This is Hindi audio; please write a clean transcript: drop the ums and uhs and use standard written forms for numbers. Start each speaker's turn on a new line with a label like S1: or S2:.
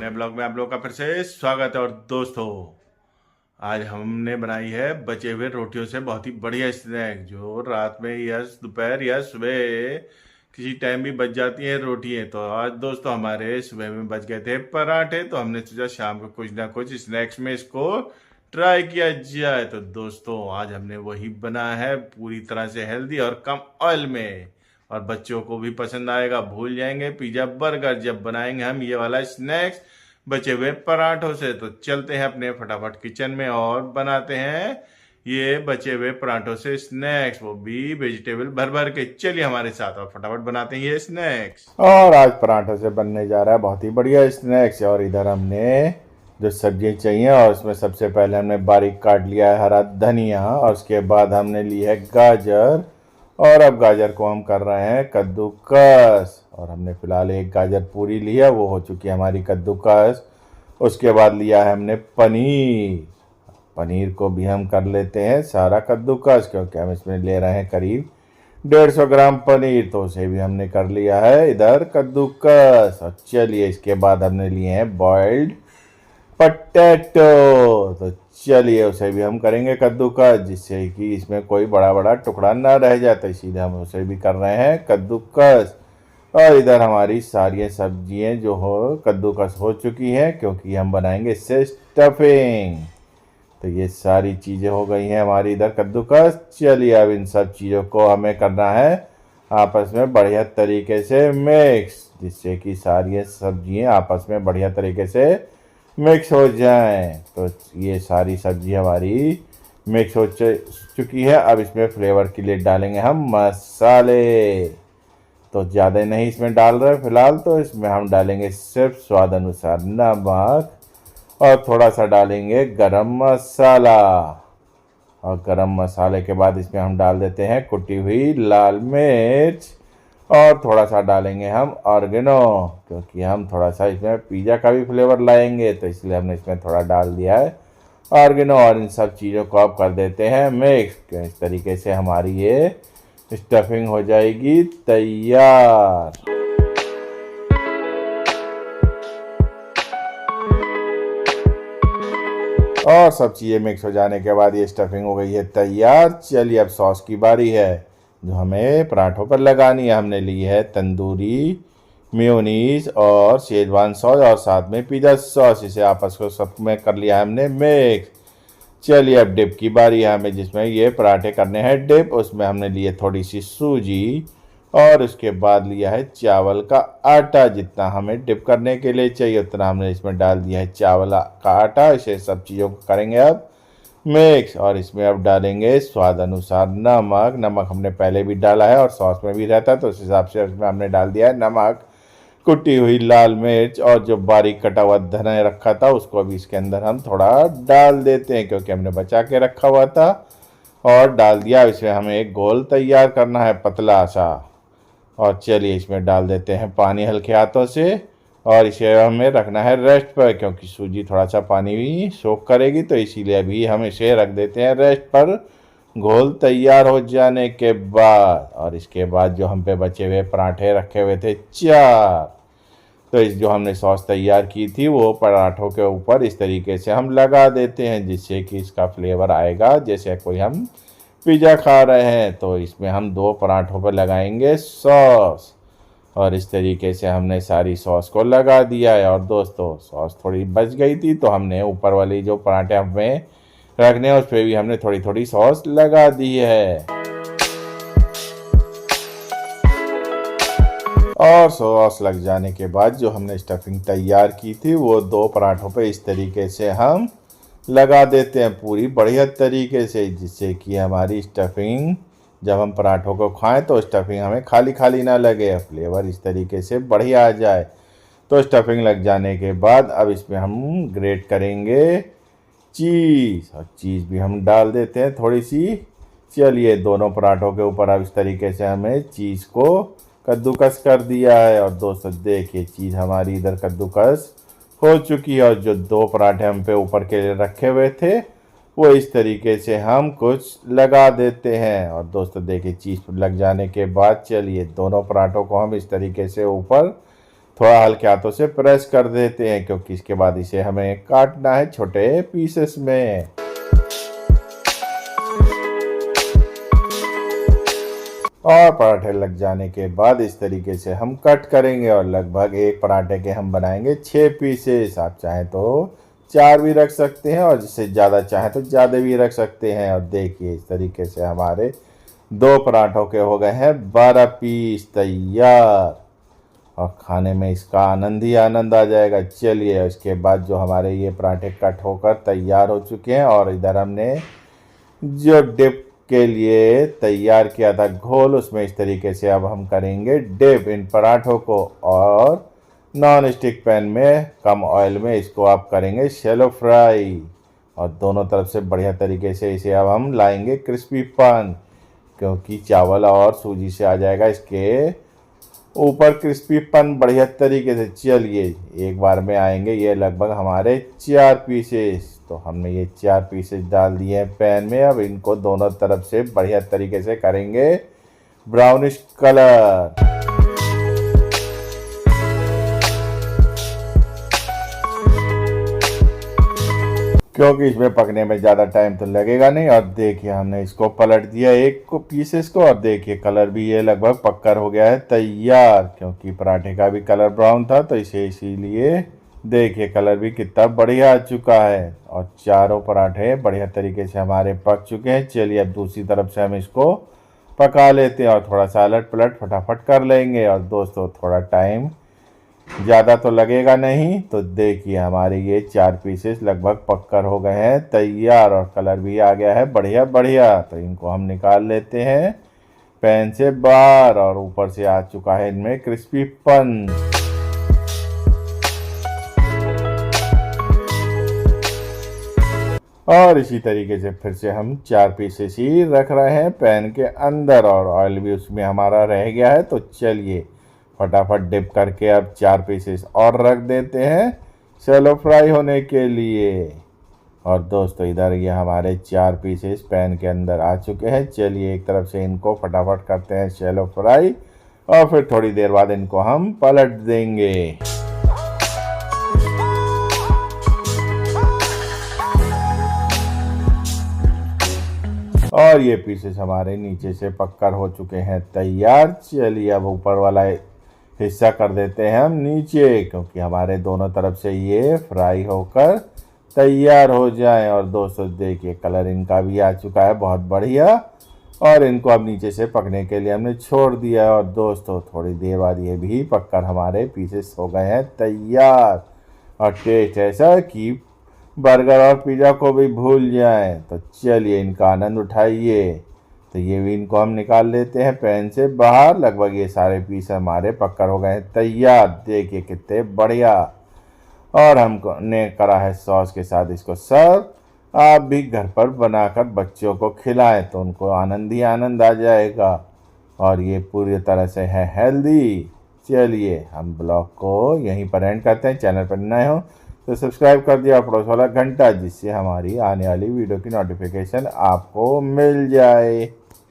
S1: नए ब्लॉग में आप लोगों का फिर से स्वागत है। और दोस्तों, आज हमने बनाई है बचे हुए रोटियों से बहुत ही बढ़िया स्नैक, जो रात में या दोपहर या सुबह किसी टाइम भी बच जाती हैं रोटियां। तो आज दोस्तों हमारे सुबह में बच गए थे पराठे, तो हमने सोचा शाम को कुछ ना कुछ स्नैक्स में इसको ट्राई किया जाए। तो दोस्तों आज हमने वही बना है, पूरी तरह से हेल्दी और कम ऑयल में, और बच्चों को भी पसंद आएगा। भूल जाएंगे पिज्जा बर्गर जब बनाएंगे हम ये वाला स्नैक्स बचे हुए पराठों से। तो चलते हैं अपने फटाफट किचन में और बनाते हैं ये बचे हुए पराठों से स्नैक्स, वो भी वेजिटेबल भर भर के। चलिए हमारे साथ और फटाफट बनाते हैं ये स्नैक्स।
S2: और आज पराठों से बनने जा रहा है बहुत ही बढ़िया स्नैक्स। और इधर हमने जो सब्जी चाहिए, और उसमें सबसे पहले हमने बारीक काट लिया है हरा धनिया, और उसके बाद हमने ली है गाजर, और अब गाजर को हम कर रहे हैं कद्दूकस। और हमने फिलहाल एक गाजर पूरी ली है, वो हो चुकी है हमारी कद्दूकस। उसके बाद लिया है हमने पनीर, पनीर को भी हम कर लेते हैं सारा कद्दूकस, क्योंकि हम इसमें ले रहे हैं करीब 150 ग्राम पनीर, तो उसे भी हमने कर लिया है इधर कद्दूकस। और चलिए इसके बाद हमने लिए हैं बॉइल्ड पटेटो, तो चलिए उसे भी हम करेंगे कद्दूकस, जिससे कि इसमें कोई बड़ा बड़ा टुकड़ा ना रह जाए, तो इसीलिए हम उसे भी कर रहे हैं कद्दूकस। और इधर हमारी सारी सब्जियां जो हो कद्दूकस हो चुकी हैं, क्योंकि हम बनाएंगे इससे स्टफिंग। तो ये सारी चीज़ें हो गई हैं हमारी इधर कद्दूकस। चलिए अब इन सब चीज़ों को हमें करना है आपस में बढ़िया तरीके से मिक्स, जिससे कि सारी सब्जियां आपस में बढ़िया तरीके से मिक्स हो जाएं। तो ये सारी सब्जी हमारी मिक्स हो चुकी है। अब इसमें फ्लेवर के लिए डालेंगे हम मसाले, तो ज़्यादा नहीं इसमें डाल रहे फिलहाल, तो इसमें हम डालेंगे सिर्फ स्वाद अनुसार नमक, और थोड़ा सा डालेंगे गरम मसाला। और गरम मसाले के बाद इसमें हम डाल देते हैं कुटी हुई लाल मिर्च, और थोड़ा सा डालेंगे हम ऑर्गेनो, क्योंकि हम थोड़ा सा इसमें पिज़्ज़ा का भी फ्लेवर लाएंगे, तो इसलिए हमने इसमें थोड़ा डाल दिया है ऑर्गेनो। और इन सब चीज़ों को अब कर देते हैं मिक्स। इस तरीके से हमारी ये स्टफिंग हो जाएगी तैयार। और सब चीज़ें मिक्स हो जाने के बाद ये स्टफिंग हो गई है तैयार। चलिए अब सॉस की बारी है, जो हमें पराठों पर लगानी है। हमने ली है तंदूरी मेयोनीज और शेजवान सॉस, और साथ में पिज़्ज़ा सॉस, इसे आपस को सब में कर लिया है हमने मिक्स। चलिए अब डिप की बारी है हमें, जिसमें ये पराठे करने हैं डिप। उसमें हमने लिए थोड़ी सी सूजी, और उसके बाद लिया है चावल का आटा। जितना हमें डिप करने के लिए चाहिए उतना हमने इसमें डाल दिया है चावल का आटा। इसे सब चीज़ों को करेंगे अब मिक्स। और इसमें अब डालेंगे स्वाद अनुसार नमक। नमक हमने पहले भी डाला है और सॉस में भी रहता है, तो उस हिसाब से इसमें हमने डाल दिया है नमक। कुटी हुई लाल मिर्च, और जो बारीक कटा हुआ धनिया रखा था उसको भी इसके अंदर हम थोड़ा डाल देते हैं, क्योंकि हमने बचा के रखा हुआ था, और डाल दिया। इसमें हमें एक घोल तैयार करना है पतला सा। और चलिए इसमें डाल देते हैं पानी हल्के हाथों से, और इसे हमें रखना है रेस्ट पर, क्योंकि सूजी थोड़ा सा पानी भी सोख करेगी, तो इसीलिए अभी हम इसे रख देते हैं रेस्ट पर घोल तैयार हो जाने के बाद। और इसके बाद जो हम पे बचे हुए पराठे रखे हुए थे 4, तो इस जो हमने सॉस तैयार की थी वो पराठों के ऊपर इस तरीके से हम लगा देते हैं, जिससे कि इसका फ्लेवर आएगा जैसे कोई हम पिज़्ज़ा खा रहे हैं। तो इसमें हम 2 पराठों पर लगाएंगे सॉस, और इस तरीके से हमने सारी सॉस को लगा दिया है। और दोस्तों सॉस थोड़ी बच गई थी, तो हमने ऊपर वाली जो पराठे हमें रखने हैं उस पर भी हमने थोड़ी थोड़ी सॉस लगा दी है। और सॉस लग जाने के बाद जो हमने स्टफिंग तैयार की थी वो 2 पराठों पे इस तरीके से हम लगा देते हैं पूरी बढ़िया तरीके से, जिससे कि हमारी स्टफिंग जब हम पराठों को खाएं तो स्टफिंग हमें खाली खाली ना लगे, फ्लेवर इस तरीके से बढ़िया आ जाए। तो स्टफिंग लग जाने के बाद अब इसमें हम ग्रेट करेंगे चीज़, और चीज़ भी हम डाल देते हैं थोड़ी सी। चलिए दोनों पराठों के ऊपर अब इस तरीके से हमें चीज़ को कद्दूकस कर दिया है। और दोस्तों देखिए चीज़ हमारी इधर कद्दूकस हो चुकी है, और जो 2 पराठे हम पे ऊपर के लिए रखे हुए थे वो इस तरीके से हम कुछ लगा देते हैं। और दोस्तों देखिए चीज़ लग जाने के बाद चलिए दोनों पराठों को हम इस तरीके से ऊपर थोड़ा हल्के हाथों से प्रेस कर देते हैं, क्योंकि इसके बाद इसे हमें काटना है छोटे पीसेस में। और पराठे लग जाने के बाद इस तरीके से हम कट करेंगे और लगभग एक पराठे के हम बनाएंगे 6 पीसेस। आप चाहें तो 4 भी रख सकते हैं और जिससे ज़्यादा चाहें तो ज़्यादा भी रख सकते हैं। और देखिए इस तरीके से हमारे 2 पराठों के हो गए हैं 12 पीस तैयार, और खाने में इसका आनंद ही आनंद आ जाएगा। चलिए उसके बाद जो हमारे ये पराठे कट होकर तैयार हो चुके हैं, और इधर हमने जो डिप के लिए तैयार किया था घोल, उसमें इस तरीके से अब हम करेंगे डिप इन पराठों को, और नॉन स्टिक पैन में कम ऑयल में इसको आप करेंगे शैलो फ्राई। और दोनों तरफ से बढ़िया तरीके से इसे अब हम लाएंगे क्रिस्पीपन, क्योंकि चावल और सूजी से आ जाएगा इसके ऊपर क्रिस्पीपन बढ़िया तरीके से। चलिए एक बार में आएंगे ये लगभग हमारे 4 पीसेस। तो हमने ये 4 पीसेस डाल दिए हैं पैन में। अब इनको दोनों तरफ से बढ़िया तरीके से करेंगे ब्राउनिश कलर। क्योंकि इसमें पकने में ज़्यादा टाइम तो लगेगा नहीं। और देखिए हमने इसको पलट दिया एक को पीसेस को, और देखिए कलर भी ये लगभग पक्का हो गया है तैयार, क्योंकि पराठे का भी कलर ब्राउन था तो इसे इसीलिए देखिए कलर भी कितना बढ़िया आ चुका है। और चारों पराठे बढ़िया तरीके से हमारे पक चुके हैं। चलिए अब दूसरी तरफ से हम इसको पका लेते हैं और थोड़ा सा अलट पलट फटाफट कर लेंगे। और दोस्तों थोड़ा टाइम ज़्यादा तो लगेगा नहीं। तो देखिए हमारे ये 4 पीसेस लगभग पककर हो गए हैं तैयार, और कलर भी आ गया है बढ़िया बढ़िया। तो इनको हम निकाल लेते हैं पैन से बाहर, और ऊपर से आ चुका है इनमें क्रिस्पीपन। और इसी तरीके से फिर से हम 4 पीसेस ही रख रहे हैं पैन के अंदर, और ऑयल भी उसमें हमारा रह गया है। तो चलिए फटाफट डिप करके अब 4 पीसेस और रख देते हैं शैलो फ्राई होने के लिए। और दोस्तों इधर ये हमारे 4 पीसेस पैन के अंदर आ चुके हैं। चलिए एक तरफ से इनको फटाफट करते हैं शैलो फ्राई, और फिर थोड़ी देर बाद इनको हम पलट देंगे। और ये पीसेस हमारे नीचे से पककर हो चुके हैं तैयार। चलिए अब ऊपर वाला हिस्सा कर देते हैं हम नीचे, क्योंकि हमारे दोनों तरफ से ये फ्राई होकर तैयार हो जाए। और दोस्तों देखिए कलर इनका भी आ चुका है बहुत बढ़िया, और इनको अब नीचे से पकने के लिए हमने छोड़ दिया। और दोस्तों थोड़ी देर बाद ये भी पककर हमारे पीसेस हो गए हैं तैयार, और टेस्ट ऐसा कि बर्गर और पिज़्ज़ा को भी भूल जाएं। तो चलिए इनका आनंद उठाइए। तो ये भी इनको हम निकाल लेते हैं पैन से बाहर। लगभग ये सारे पीस हमारे पककर हो गए हैं तैयार। देखिए कितने बढ़िया। और हमने करा है सॉस के साथ इसको सर्व। आप भी घर पर बनाकर बच्चों को खिलाएं तो उनको आनंद ही आनंद आ जाएगा, और ये पूरी तरह से है हेल्दी। चलिए हम ब्लॉग को यहीं पर एंड करते हैं। चैनल पर नए हो तो सब्सक्राइब कर दिया पड़ोस वाला घंटा, जिससे हमारी आने वाली वीडियो की नोटिफिकेशन आपको मिल जाए।